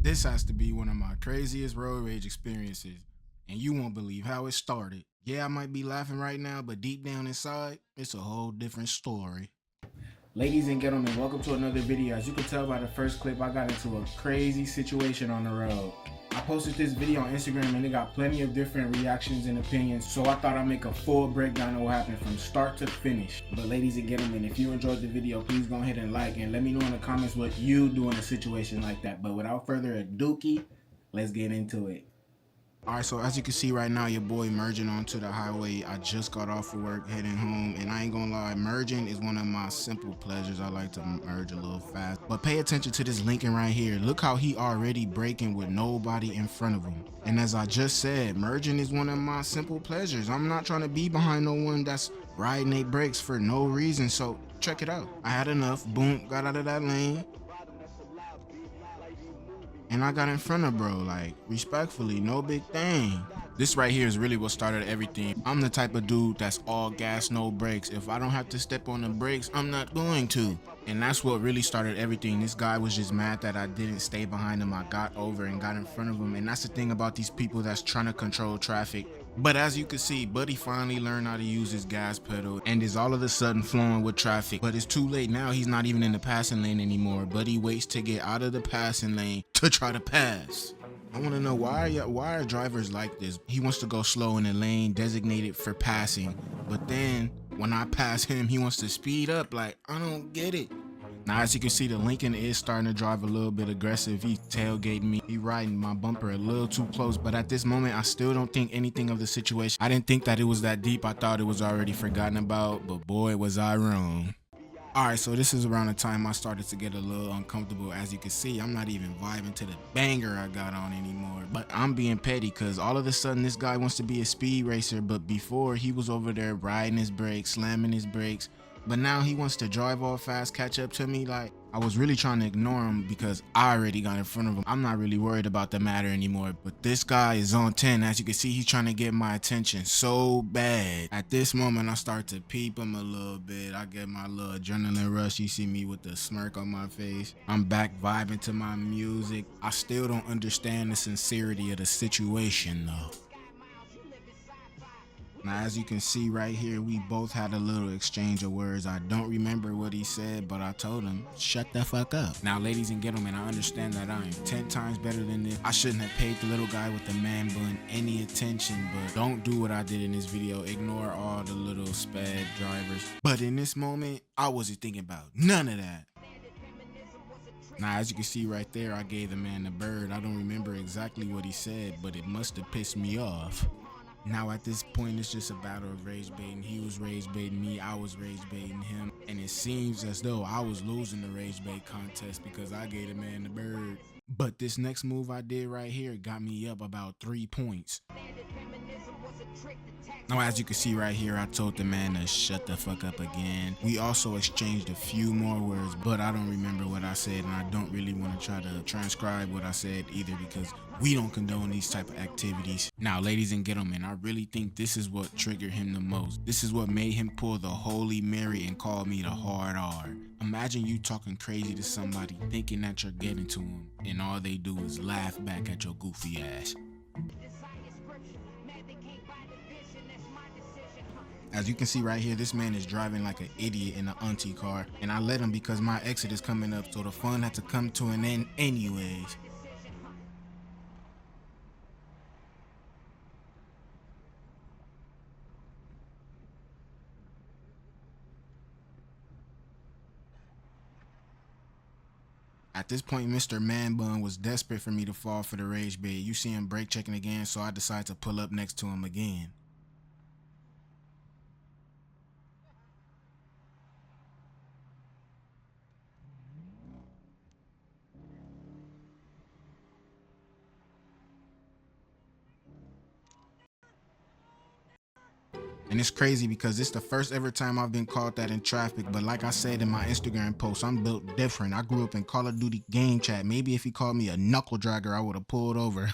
This has to be one of my craziest road rage experiences, and you won't believe how it started. Yeah, I might be laughing right now, but deep down inside, it's a whole different story. Ladies and gentlemen, welcome to another video. As you can tell by the first clip, I got into a crazy situation on the road. I posted this video on Instagram and it got plenty of different reactions and opinions, so I thought I'd make a full breakdown of what happened from start to finish. But ladies and gentlemen, if you enjoyed the video, please go ahead and like and let me know in the comments what you do in a situation like that. But without further ado, let's get into it. Alright, so as you can see right now, your boy merging onto the highway. I just got off of work heading home, and I ain't gonna lie, merging is one of my simple pleasures. I like to merge a little fast. But pay attention to this Lincoln right here. Look how he already braking with nobody in front of him. And as I just said, merging is one of my simple pleasures. I'm not trying to be behind no one that's riding their brakes for no reason. So check it out. I had enough. Boom, got out of that lane. And I got in front of bro, like, respectfully, no big thing. This right here is really what started everything. I'm the type of dude that's all gas, no brakes. If I don't have to step on the brakes, I'm not going to. And that's what really started everything. This guy was just mad that I didn't stay behind him. I got over and got in front of him. And that's the thing about these people that's trying to control traffic. But as you can see, Buddy finally learned how to use his gas pedal and is all of a sudden flowing with traffic. But it's too late now. He's not even in the passing lane anymore. Buddy waits to get out of the passing lane to try to pass. I want to know why are drivers like this? He wants to go slow in a lane designated for passing, but then when I pass him, he wants to speed up. Like, I don't get it. Now, as you can see, the Lincoln is starting to drive a little bit aggressive. He's tailgating me. He riding my bumper a little too close. But at this moment, I still don't think anything of the situation. I didn't think that it was that deep. I thought it was already forgotten about. But boy, was I wrong. Alright, so this is around the time I started to get a little uncomfortable. As you can see, I'm not even vibing to the banger I got on anymore. But I'm being petty because all of a sudden this guy wants to be a speed racer. But before, he was over there riding his brakes, slamming his brakes. But now he wants to drive all fast, catch up to me. Like, I was really trying to ignore him because I already got in front of him. I'm not really worried about the matter anymore. But this guy is on 10. As you can see, he's trying to get my attention so bad. At this moment, I start to peep him a little bit. I get my little adrenaline rush. You see me with the smirk on my face. I'm back vibing to my music. I still don't understand the sincerity of the situation though. Now, as you can see right here, we both had a little exchange of words. I don't remember what he said, but I told him, shut the fuck up. Now, ladies and gentlemen, I understand that I am 10 times better than this. I shouldn't have paid the little guy with the man bun any attention, but don't do what I did in this video. Ignore all the little sped drivers. But in this moment, I wasn't thinking about none of that. Now, as you can see right there, I gave the man the bird. I don't remember exactly what he said, but it must have pissed me off. Now at this point, it's just a battle of rage baiting. He was rage baiting me, I was rage baiting him. And it seems as though I was losing the rage bait contest because I gave the man the bird. But this next move I did right here got me up about 3 points. Now, as you can see right here, I told the man to shut the fuck up again. We also exchanged a few more words, but I don't remember what I said, and I don't really want to try to transcribe what I said either because we don't condone these type of activities. Now, ladies and gentlemen, I really think this is what triggered him the most. This is what made him pull the Holy Mary and call me the hard R. Imagine you talking crazy to somebody thinking that you're getting to them, and all they do is laugh back at your goofy ass. As you can see right here, this man is driving like an idiot in an auntie car, and I let him because my exit is coming up, so the fun had to come to an end anyways. At this point, Mr. Man Bun was desperate for me to fall for the rage bait. You see him brake checking again, so I decided to pull up next to him again. And it's crazy because it's the first ever time I've been caught that in traffic. But like I said in my Instagram post, I'm built different. I grew up in Call of Duty game chat. Maybe if he called me a knuckle dragger, I would have pulled over.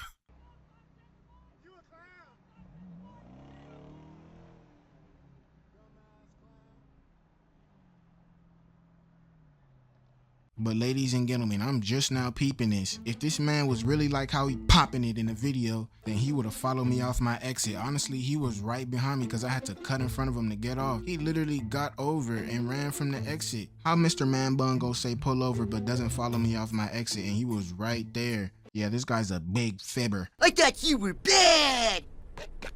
But ladies and gentlemen, I'm just now peeping this. If this man was really like how he popping it in the video, then he would have followed me off my exit. Honestly, he was right behind me because I had to cut in front of him to get off. He literally got over and ran from the exit. How Mr. Man Bun go say pull over but doesn't follow me off my exit, and he was right there. Yeah, this guy's a big fibber. I thought you were bad.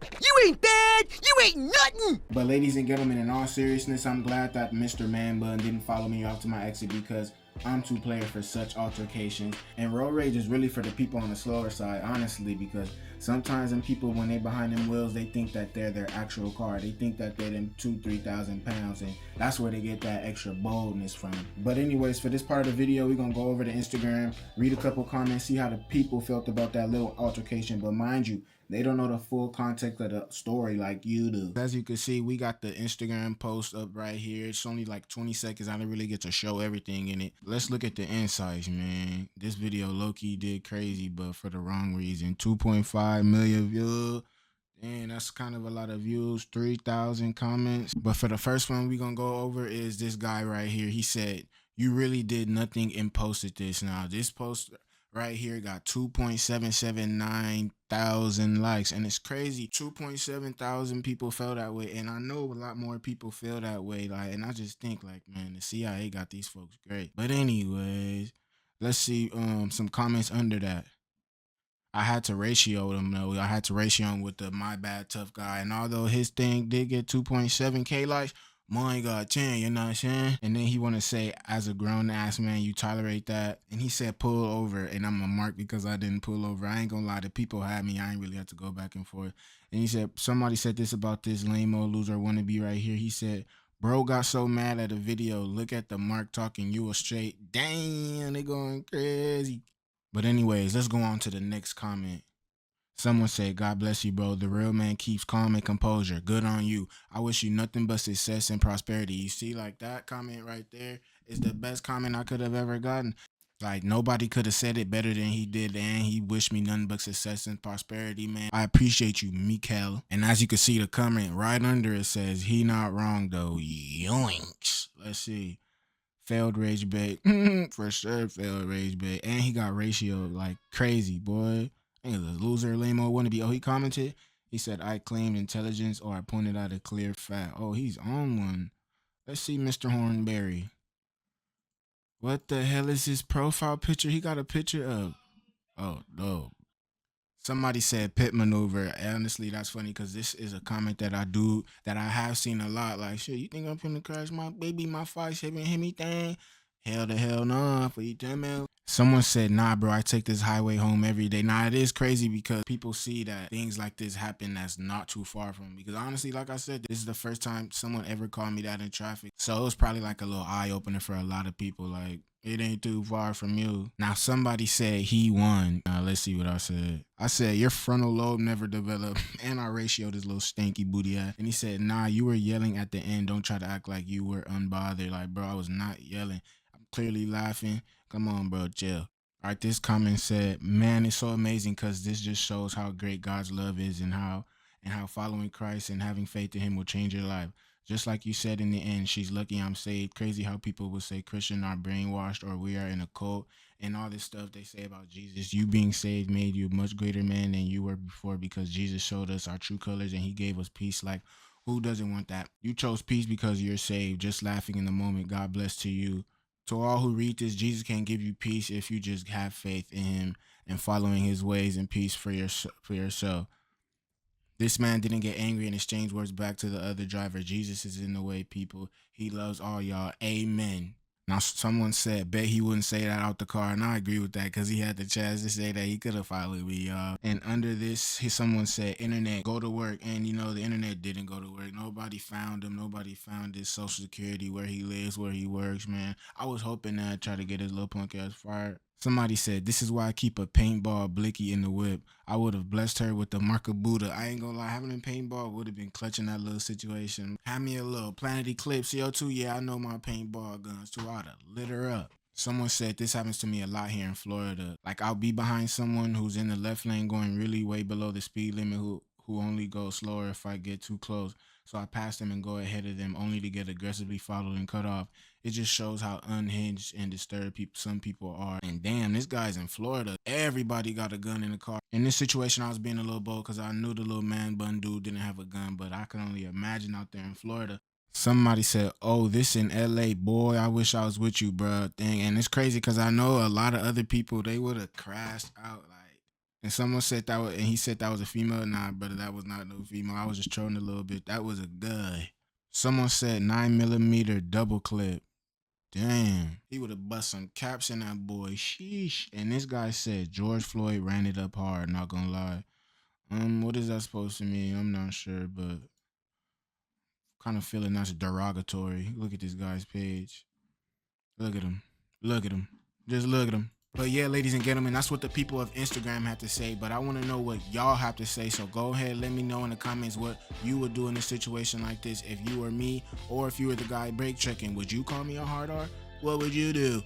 You ain't bad. You ain't nothing. But ladies and gentlemen, in all seriousness, I'm glad that Mr. Man Bun didn't follow me off to my exit because I'm too player for such altercations. And road rage is really for the people on the slower side, honestly, because sometimes them people, when they behind them wheels, they think that they're their actual car. They think that they're them 2,000-3,000 pounds, and that's where they get that extra boldness from. But anyways, for this part of the video, we're gonna go over to Instagram, read a couple comments, see how the people felt about that little altercation. But mind you, they don't know the full context of the story like you do. As you can see, we got the Instagram post up right here. It's only like 20 seconds. I didn't really get to show everything in it. Let's look at the insights, man. This video low-key did crazy, but for the wrong reason. 2.5 million views. And that's kind of a lot of views, 3,000 comments. But for the first one we gonna go over is this guy right here. He said, "You really did nothing and posted this." Now this post right here got 2.779 thousand likes, and it's crazy. 2.7 thousand people feel that way, and I know a lot more people feel that way. Like, and I just think like, man, the CIA got these folks great. But anyways, let's see some comments under that. I had to ratio them though. I had to ratio him with the My Bad Tough Guy. And although his thing did get 2.7K likes, mine got 10, you know what I'm saying? And then he want to say, as a grown ass man, you tolerate that. And he said, pull over. And I'm a mark because I didn't pull over. I ain't gonna lie, the people had me. I ain't really have to go back and forth. And he said, somebody said this about this lame-o loser wannabe right here. He said, bro got so mad at a video. Look at the mark talking, you a straight. Damn, they going crazy. But anyways, let's go on to the next comment. Someone said, God bless you, bro. The real man keeps calm and composure. Good on you. I wish you nothing but success and prosperity. You see, like that comment right there is the best comment I could have ever gotten. Like nobody could have said it better than he did, and he wished me nothing but success and prosperity, man. I appreciate you, Mikael. And as you can see, the comment right under it says, he not wrong though. Yoinks. Let's see. Failed rage bait. For sure, failed rage bait. And he got ratio like crazy, boy. Ain't a loser, lame-o wannabe. Oh, he commented. He said, I claimed intelligence or I pointed out a clear fact. Oh, he's on one. Let's see Mr. Hornberry. What the hell is his profile picture? He got a picture of... Oh, no. Somebody said pit maneuver. Honestly, that's funny because this is a comment that I have seen a lot. Like, shit, you think I'm finna crash my baby, my 5.7 Hemi thing? Hell the hell nah, for you tell me. Someone said, nah, bro, I take this highway home every day. Now, it is crazy because people see that things like this happen that's not too far from me. Because honestly, like I said, this is the first time someone ever called me that in traffic. So it was probably like a little eye-opener for a lot of people. Like, it ain't too far from you. Now, somebody said he won. Now, let's see what I said. I said, your frontal lobe never developed. And I ratioed this little stanky booty ass. And he said, nah, you were yelling at the end. Don't try to act like you were unbothered. Like, bro, I was not yelling. I'm clearly laughing. Come on, bro, chill. All right, this comment said, man, it's so amazing because this just shows how great God's love is and how following Christ and having faith in him will change your life. Just like you said in the end, she's lucky I'm saved. Crazy how people will say Christian are brainwashed or we are in a cult and all this stuff they say about Jesus. You being saved made you a much greater man than you were before because Jesus showed us our true colors and he gave us peace. Like, who doesn't want that? You chose peace because you're saved. Just laughing in the moment. God bless to you. To all who read this, Jesus can give you peace if you just have faith in him and following his ways and peace for yourself. This man didn't get angry and exchange words back to the other driver. Jesus is in the way, people. He loves all y'all. Amen. Now, someone said, bet he wouldn't say that out the car. And I agree with that because he had the chance to say that. He could have followed me, y'all. And under this, someone said, internet, go to work. And, you know, the internet didn't go to work. Nobody found him. Nobody found his social security, where he lives, where he works, man. I was hoping that I'd try to get his little punk ass fired. Somebody said, this is why I keep a paintball blicky in the whip. I would have blessed her with the mark of Buddha. I ain't gonna lie, having a paintball would have been clutching that little situation. Have me a little Planet Eclipse CO2. Yeah, I know my paintball guns too. I'd have lit her up. Someone said this happens to me a lot here in Florida. Like, I'll be behind someone who's in the left lane going really way below the speed limit who only goes slower if I get too close. So I pass them and go ahead of them only to get aggressively followed and cut off. It just shows how unhinged and disturbed some people are. And damn, this guy's in Florida. Everybody got a gun in the car. In this situation, I was being a little bold because I knew the little man bun dude didn't have a gun, but I can only imagine out there in Florida. Somebody said, "Oh, this in LA, boy. I wish I was with you, bro." Thing, and it's crazy because I know a lot of other people they would have crashed out like. And someone said that, and he said that was a female. Nah, brother, that was not no female. I was just trolling a little bit. That was a guy. Someone said 9mm double clip. Damn, he would have bust some caps in that boy. Sheesh. And this guy said George Floyd ran it up hard. Not gonna lie. What is that supposed to mean? I'm not sure, but kind of feeling that's derogatory. Look at this guy's page. Look at him. Look at him. Just look at him. But yeah, ladies and gentlemen, that's what the people of Instagram had to say. But I want to know what y'all have to say. So go ahead, let me know in the comments what you would do in a situation like this. If you were me, or if you were the guy brake checking, would you call me a hard R? What would you do?